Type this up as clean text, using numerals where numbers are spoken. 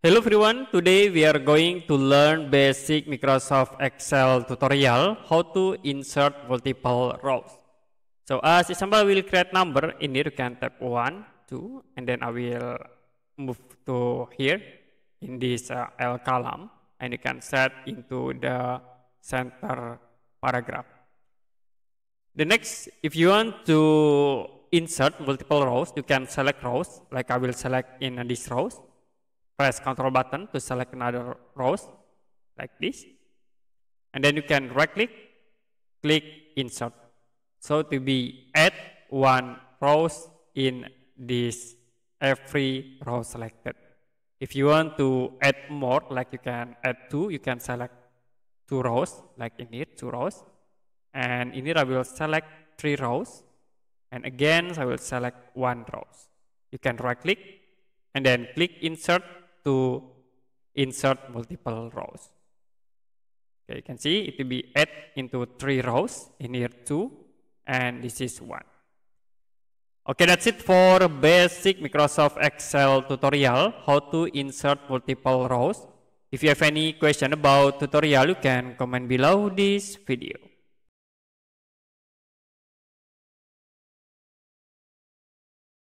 Hello everyone, today we are going to learn basic Microsoft Excel tutorial how to insert multiple rows. So as example, I will create number. In here you can type 1, 2, and then I will move to here in this L column, and you can set into the center paragraph. The next, if you want to insert multiple rows, you can select rows, like I will select in these rows. Press Ctrl button to select another rows like this, and then you can right click insert. So to be add one rows in this every row selected. If you want to add more, like you can add 2, you can select 2 rows, like in here 2 rows, and in here I will select 3 rows, and again I will select 1 rows. You can right click and then click insert to insert multiple rows. Okay, you can see it will be add into 3 rows, in here 2, and this is 1. Okay, that's it for basic Microsoft Excel tutorial, how to insert multiple rows. If you have any question about tutorial, you can comment below this video.